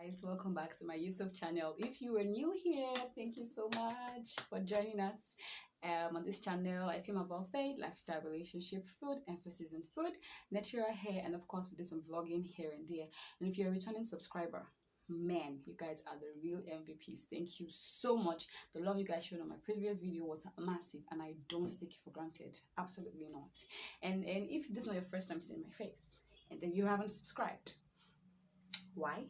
Guys, welcome back to my YouTube channel. If you are new here, thank you so much for joining us. On this channel, I film about faith, lifestyle, relationship, food, emphasis on food, natural hair, and of course, we do some vlogging here and there. And if you're a returning subscriber, man, you guys are the real MVPs. Thank you so much. The love you guys showed on my previous video was massive, and I don't take it for granted. Absolutely not. And if this is not your first time seeing my face, and then you haven't subscribed, why?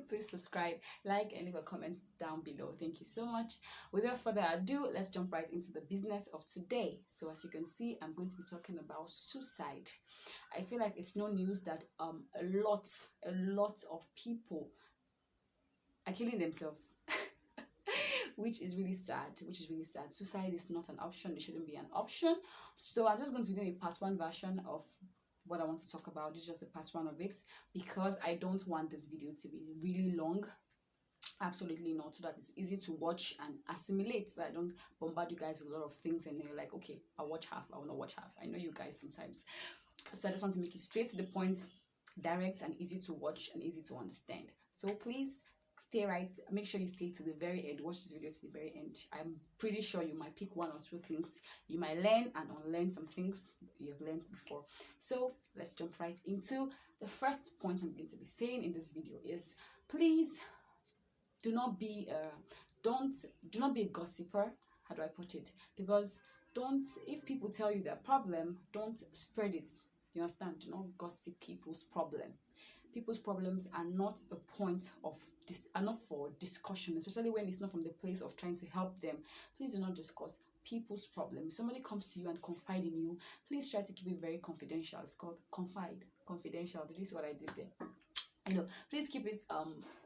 Please subscribe, like, and leave a comment down below. Thank you so much. Without further ado, let's jump right into the business of today. So as you can see, I'm going to be talking about suicide. I feel like it's no news that a lot of people are killing themselves. which is really sad. Suicide is not an option. It shouldn't be an option. So I'm just going to be doing a part one version of what I want to talk about. This is just the part one of it, because I don't want this video to be really long. Absolutely not, so that it's easy to watch and assimilate, so I don't bombard you guys with a lot of things and you're like, okay, I'll watch half, I will not watch half. I know you guys sometimes. So I just want to make it straight to the point, direct and easy to watch and easy to understand. So please stay right, make sure you stay to the very end. Watch this video to the very end. I'm pretty sure you might pick one or two things you might learn and unlearn some things you've learned before. So let's jump right into the first point I'm going to be saying in this video is, please do not be a gossiper. How do I put it? Because if people tell you their problem, don't spread it. You understand? Do not gossip people's problem. People's problems are not a point of are not for discussion, especially when it's not from the place of trying to help them. Please do not discuss people's problem. If somebody comes to you and confide in you, please try to keep it very confidential. It's called confidential. Did you see what I did there? Please keep it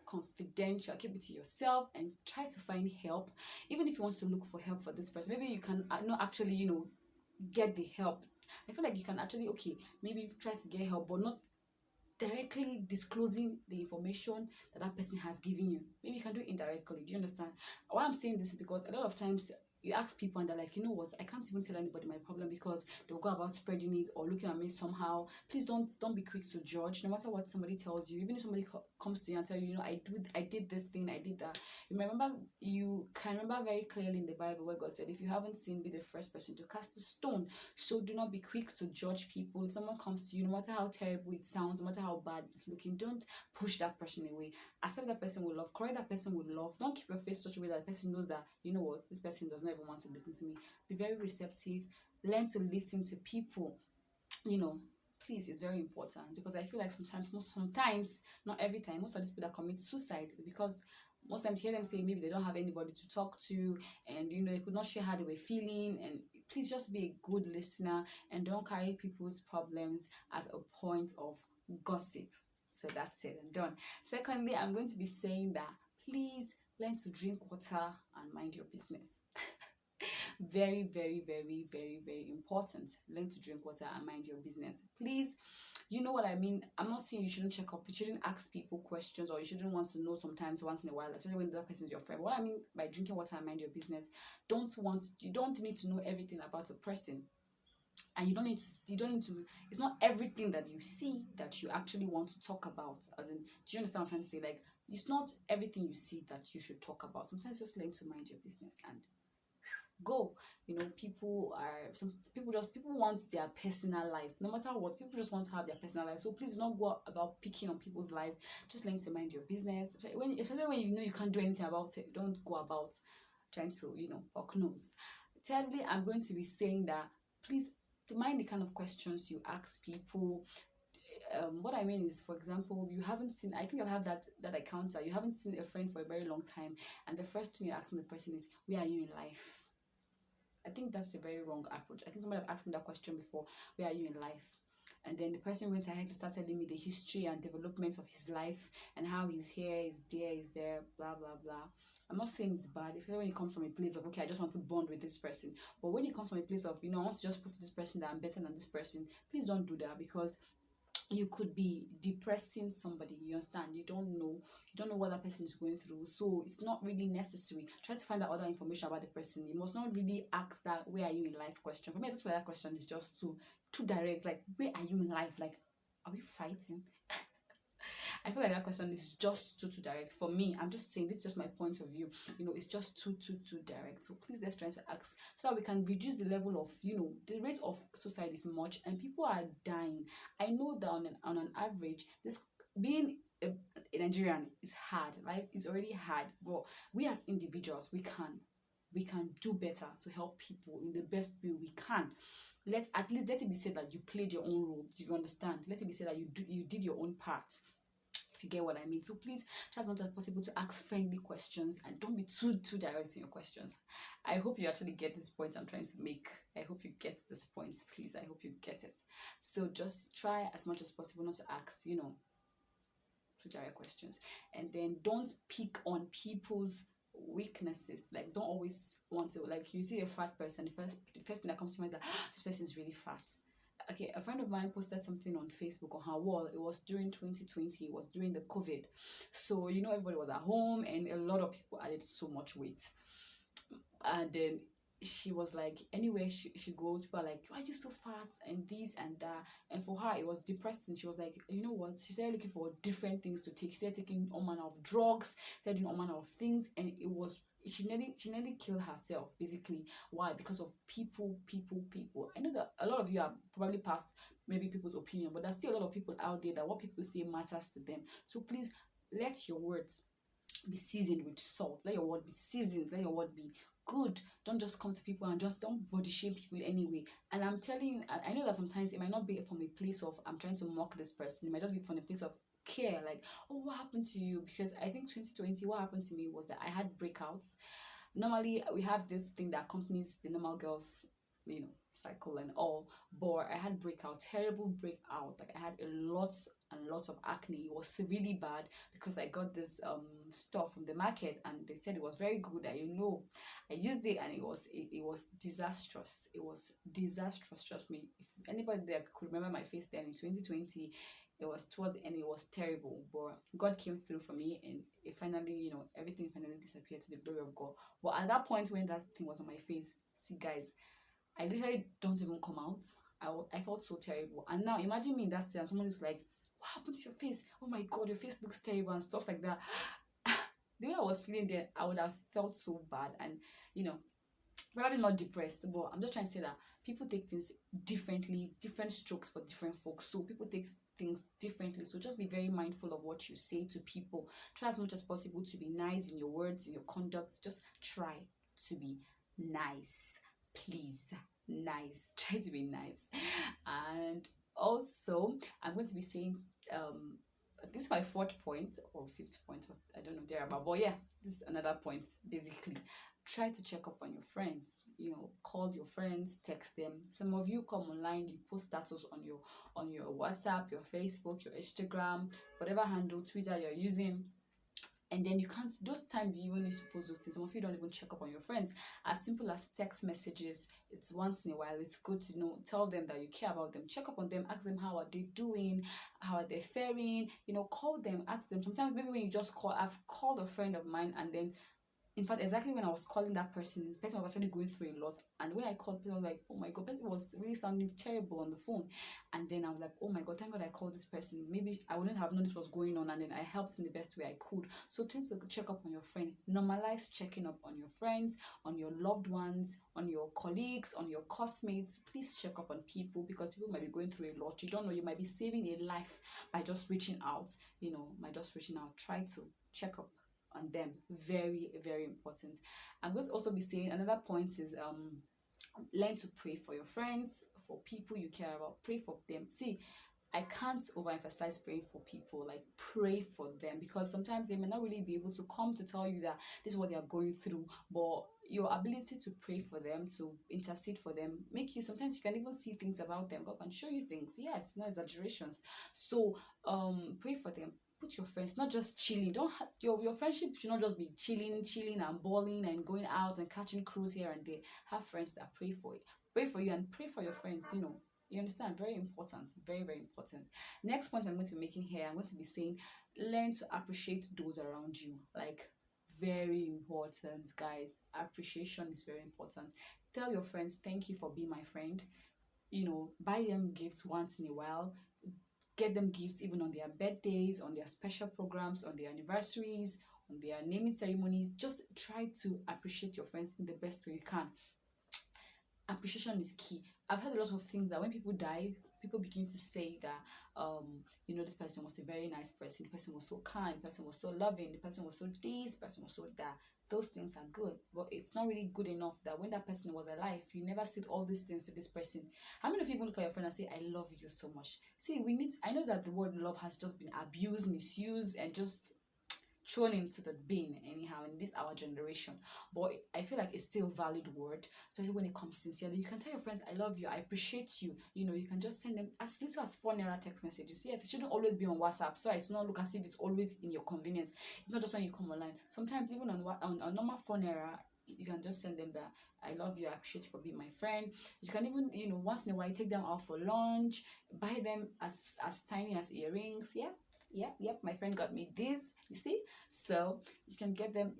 confidential. Keep it to yourself and try to find help. Even if you want to look for help for this person, maybe you can not actually get the help. I feel like you can actually maybe try to get help, but not directly disclosing the information that person has given you. Maybe you can do it indirectly. Do you understand? Why I'm saying this is because a lot of times you ask people and they're like, you know what, I can't even tell anybody my problem because they'll go about spreading it or looking at me somehow. Please don't be quick to judge. No matter what somebody tells you, even if somebody comes to you and tell you, I did this thing, I did that. You can remember very clearly in the Bible where God said, if you haven't sinned, be the first person to cast a stone. So do not be quick to judge people. If someone comes to you, no matter how terrible it sounds, no matter how bad it's looking, don't push that person away. Accept that person with love. Correct that person with love. Don't keep your face such a way that the person knows that, you know what, this person does not even want to listen to me. Be very receptive. Learn to listen to people. Please, it's very important, because I feel like sometimes, not every time, most of these people that commit suicide, because most times you hear them say maybe they don't have anybody to talk to, and they could not share how they were feeling. And please just be a good listener and don't carry people's problems as a point of gossip. So that's it and done. Secondly, I'm going to be saying that please learn to drink water and mind your business. Very, very, very, very, very important. Learn to drink water and mind your business. Please, you know what I mean? I'm not saying you shouldn't check up. You shouldn't ask people questions, or you shouldn't want to know sometimes once in a while, especially when that person is your friend. What I mean by drinking water and mind your business, you don't need to know everything about a person. And you don't need to, it's not everything that you see that you actually want to talk about. As in, do you understand what I'm trying to say? Like, it's not everything you see that you should talk about. Sometimes just learn to mind your business and go. People want their personal life. No matter what, people just want to have their personal life. So please do not go about picking on people's life. Just learn to mind your business. Especially when you can't do anything about it, don't go about trying to poke nose. Thirdly, I'm going to be saying that please mind the kind of questions you ask people. What I mean is, for example, you haven't seen, I think I've had that encounter. You haven't seen a friend for a very long time, and the first thing you're asking the person is, where are you in life? I think that's a very wrong approach. I think somebody have asked me that question before, where are you in life? And then the person went ahead to start telling me the history and development of his life and how he's here, he's there, blah, blah, blah. I'm not saying it's bad. If when you come from a place of, okay, I just want to bond with this person. But when you come from a place of, I want to just prove to this person that I'm better than this person, please don't do that, because you could be depressing somebody. You understand? You don't know what that person is going through, so it's not really necessary. Try to find out other information about the person. You must not really ask that where are you in life question. For me, that's why that question is just too direct. Like, where are you in life? Like, are we fighting? I feel like that question is just too direct for me. I'm just saying, this is just my point of view. It's just too direct. So please, let's try to ask so that we can reduce the level of, the rate of suicide is much and people are dying. I know that on an average, this being a Nigerian is hard, right? It's already hard, but we as individuals, we can do better to help people in the best way we can. At least let it be said that you played your own role. You understand? Let it be said that you did your own part. If you get what I mean. So please try as much as possible to ask friendly questions and don't be too direct in your questions. I hope you actually get this point I'm trying to make. I hope you get this point, please. I hope you get it. So just try as much as possible not to ask, too direct questions. And then don't pick on people's weaknesses. Like, don't always want to, like, you see a fat person, the first thing that comes to mind is that this person is really fat. Okay, a friend of mine posted something on Facebook on her wall. It was during 2020. It was during the COVID. So, everybody was at home and a lot of people added so much weight. And then she was like, anywhere she goes, people are like, why are you so fat and this and that. And for her it was depressing. She was like, you know what, she started looking for different things to take. She started taking all manner of drugs, started doing all manner of things, and she nearly killed herself, basically. Why? Because of people. I know that a lot of you are probably past maybe people's opinion, but there's still a lot of people out there that what people say matters to them. So please, let your words be seasoned with salt. Let your word be seasoned. Let your word be good. Don't just come to people and just don't body shame people anyway. And I'm telling you, I know that sometimes it might not be from a place of I'm trying to mock this person. It might just be from a place of care, like, oh, what happened to you? Because I think 2020, what happened to me was that I had breakouts. Normally we have this thing that accompanies the normal girls, cycle and all, but I had breakout, terrible breakout. Like, I had a lot and lots of acne. It was really bad because I got this stuff from the market and they said it was very good. I used it and it was disastrous. It was disastrous, trust me. If anybody there could remember my face then in 2020, it was towards the end, it was terrible, but God came through for me and it finally, everything finally disappeared to the glory of God. But at that point when that thing was on my face, see guys, I literally don't even come out. I felt so terrible. And now imagine me in that state and someone is like, what happened to your face? Oh my God, your face looks terrible and stuff like that. The way I was feeling there, I would have felt so bad and, probably not depressed, but I'm just trying to say that people take things differently, different strokes for different folks. So people take things differently. So just be very mindful of what you say to people. Try as much as possible to be nice in your words, in your conduct. Just try to be nice. Please, nice. Try to be nice. And also, I'm going to be saying this is my fourth point or fifth point, I don't know thereabout, but yeah, this is another point. Basically, try to check up on your friends. Call your friends, text them. Some of you come online, you post status on your WhatsApp, your Facebook, your Instagram, whatever handle, Twitter you're using. And then you can't, those times you even need to post those things. Some of you don't even check up on your friends. As simple as text messages, it's once in a while. It's good to tell them that you care about them. Check up on them, ask them how are they doing, how are they faring. Call them, ask them. Sometimes maybe when you just call, I've called a friend of mine and then, in fact, exactly when I was calling that person, the person was actually going through a lot. And when I called, people were like, oh my God, person was really sounding terrible on the phone. And then I was like, oh my God, thank God I called this person. Maybe I wouldn't have known this was going on. And then I helped in the best way I could. So try to check up on your friend. Normalize checking up on your friends, on your loved ones, on your colleagues, on your classmates. Please check up on people because people might be going through a lot. You don't know, you might be saving a life by just reaching out. Try to check up on them. Very, very important. I'm going to also be saying another point is learn to pray for your friends, for people you care about. Pray for them. See, I can't overemphasize praying for people. Like, pray for them because sometimes they may not really be able to come to tell you that this is what they are going through, but your ability to pray for them, to intercede for them, sometimes you can even see things about them. God can show you things. Yes, no exaggerations. So pray for them. Put your friends, not just chilling. Your friendship should not just be chilling and balling and going out and catching cruise here and there. Have friends that pray for you and pray for your friends. You understand? Very important. Very, very important. Next point I'm going to be making here, I'm going to be saying, learn to appreciate those around you. Like, very important, guys. Appreciation is very important. Tell your friends, thank you for being my friend. Buy them gifts once in a while. Get them gifts even on their birthdays, on their special programs, on their anniversaries, on their naming ceremonies. Just try to appreciate your friends in the best way you can. Appreciation is key. I've heard a lot of things that when people die, people begin to say that this person was a very nice person, the person was so kind, the person was so loving, the person was so this, the person was so that. Those things are good, but it's not really good enough that when that person was alive, you never said all these things to this person. How many of you even look at your friend and say, I love you so much? See, I know that the word love has just been abused, misused, and just thrown into the bin anyhow in this our generation, but I feel like it's still a valid word, especially when it comes sincerely. You can tell your friends, I love you, I appreciate you. You can just send them as little as 4 naira text messages. Yes, it shouldn't always be on WhatsApp, so it's not look as if it's always in your convenience. It's not just when you come online. Sometimes even on normal 4 naira, you can just send them that I love you, I appreciate you for being my friend. You can even, once in a while take them out for lunch, buy them as tiny as earrings. Yep, my friend got me this, you see. So you can get them,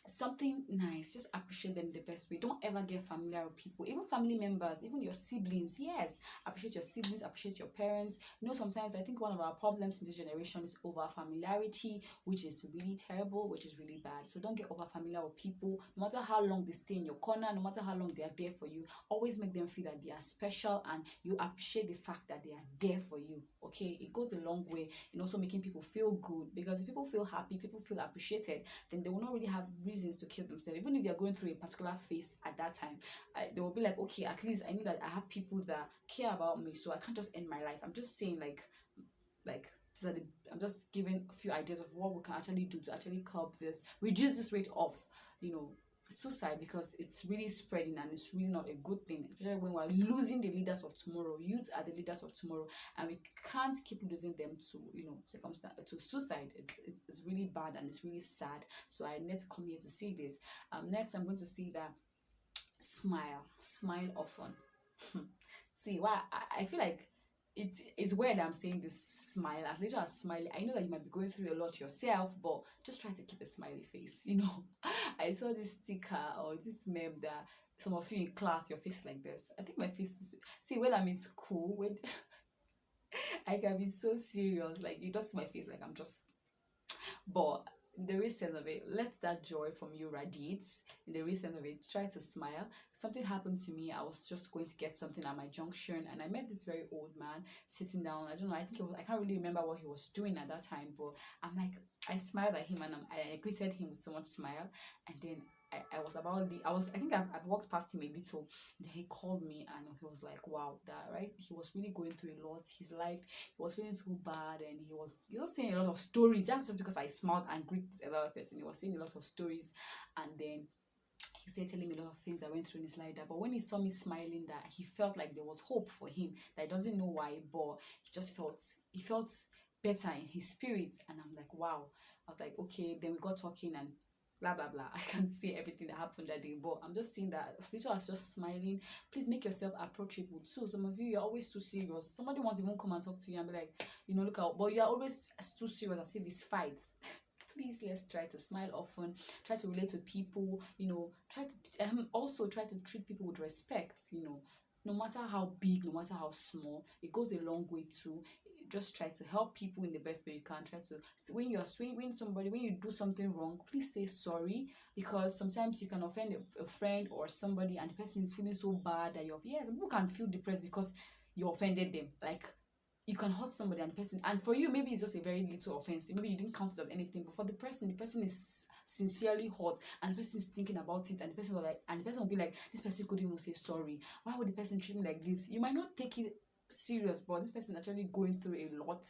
something nice. Just appreciate them the best way. Don't ever get familiar with people, even family members, even your siblings. Yes, appreciate your siblings, appreciate your parents. Sometimes I think one of our problems in this generation is over familiarity, which is really terrible, which is really bad. So don't get over familiar with people. No matter how long they stay in your corner, no matter how long they are there for you, always make them feel that they are special and you appreciate the fact that they are there for you. Okay, it goes a long way in also making people feel good, because if people feel happy, people feel appreciated, then they will not really have reasons to kill themselves. Even if they are going through a particular phase at that time, they will be like, okay, at least I know that I have people that care about me, so I can't just end my life. I'm just saying, I'm just giving a few ideas of what we can actually do to actually curb this, reduce this rate of suicide, because it's really spreading and it's really not a good thing, especially when we're losing the leaders of tomorrow. Youths are the leaders of tomorrow, and we can't keep losing them to to suicide. It's really bad and it's really sad. So I need to come here to see this. Next I'm going to see that smile often. See, why I feel like it's weird I'm saying this, smile, as little as smiling. I know that you might be going through a lot yourself, but just try to keep a smiley face. I saw this sticker or this meme that some of you in class, your face is like this. I think my face is, see, when I'm in school, when I can be so serious, like you just see my face like I'm just, but in the reason of it, let that joy from you radiate. In the reason of it, try to smile. Something happened to me. I was just going to get something at my junction, and I met this very old man sitting down. I don't know, I think I can't really remember what he was doing at that time, but I smiled at him, and I greeted him with so much smile. And then I think I've walked past him a little, and then he called me, and he was like, wow, that right, he was really going through a lot. His life, he was feeling so bad, and he was saying a lot of stories. Just because I smiled and greeted another person, he was saying a lot of stories. And then he started telling me a lot of things that went through in his life, that but when he saw me smiling, that he felt like there was hope for him, that he doesn't know why, but he felt better in his spirit. And I'm like, wow. I was like, okay. Then we got talking and blah blah blah. I can't say everything that happened that day, but I'm just saying that as little as just smiling, please make yourself approachable too. Some of you, you're always too serious. Somebody wants to even come and talk to you and be like, look out, but you're always too serious, as if it's fights. Please, let's try to smile often, try to relate with people, try to also try to treat people with respect. No matter how big, no matter how small, it goes a long way too. Just try to help people in the best way you can. Try to, when you do something wrong, please say sorry, because sometimes you can offend a friend or somebody, and the person is feeling so bad that people can feel depressed because you offended them. Like, you can hurt somebody, and the person, and for you maybe it's just a very little offense, maybe you didn't count it as anything, but for the person is sincerely hurt, and the person is thinking about it, and the person will be like, this person couldn't even say sorry. Why would the person treat me like this? You might not take it serious, but this person is actually going through a lot,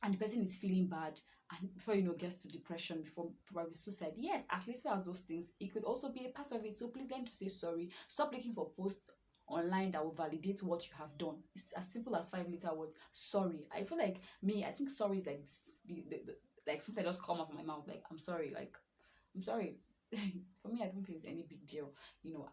and the person is feeling bad, and before gets to depression, before probably suicide. Yes, as little as those things, it could also be a part of it. So please learn to say sorry. Stop looking for posts online that will validate what you have done. It's as simple as 5 little words. Sorry. I feel like I think sorry is like like something that just come off my mouth, like I'm sorry, like I'm sorry. For for me, I don't think it's any big deal.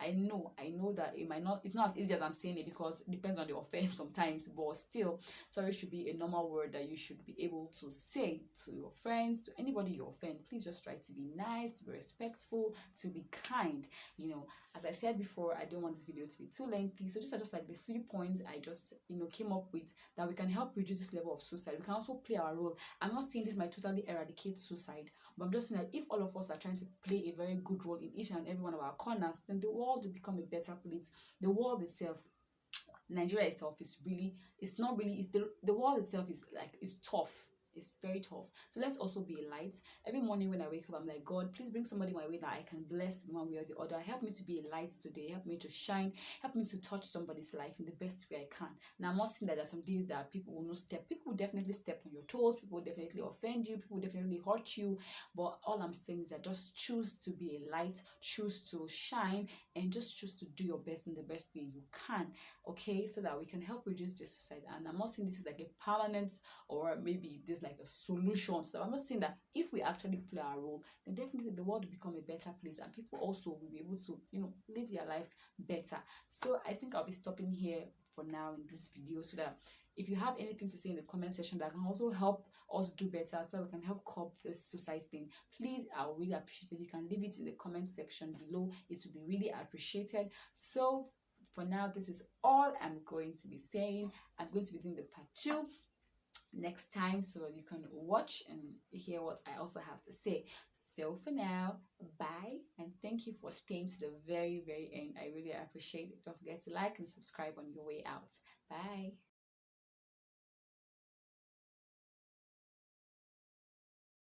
I know that it's not as easy as I'm saying it, because it depends on the offense sometimes, but still, sorry should be a normal word that you should be able to say to your friends, to anybody you offend. Please just try to be nice, to be respectful, to be kind. As I said before, I don't want this video to be too lengthy, so these are just like the 3 points I just came up with, that we can help reduce this level of suicide. We can also play our role. I'm not saying this might totally eradicate suicide, but I'm just saying that if all of us are trying to play a very good role in each and every one of our corners, then the world will become a better place. The world itself, Nigeria itself, is really, it's not really, it's the world itself is like, it's tough. It's very tough. So let's also be a light. Every morning when I wake up, I'm like, God, please bring somebody my way that I can bless in one way or the other. Help me to be a light today. Help me to shine. Help me to touch somebody's life in the best way I can. Now, I'm not saying that there are some days that people will not step. People will definitely step on your toes. People will definitely offend you. People will definitely hurt you. But all I'm saying is that just choose to be a light. Choose to shine. And just choose to do your best in the best way you can. Okay? So that we can help reduce this suicide. And I'm not saying this is like a permanent, or maybe this like a solution. So I'm not saying that if we actually play our role, then definitely the world will become a better place, and people also will be able to live their lives better. So I think I'll be stopping here for now in this video, so that if you have anything to say in the comment section that can also help us do better, so we can help curb this suicide thing, please, I would really appreciate it. You can leave it in the comment section below. It would be really appreciated. So for now, this is all I'm going to be saying. I'm going to be doing the part 2 next time, so you can watch and hear what I also have to say. So for now, bye, and thank you for staying to the very end. I really appreciate it. Don't forget to like and subscribe on your way out. Bye.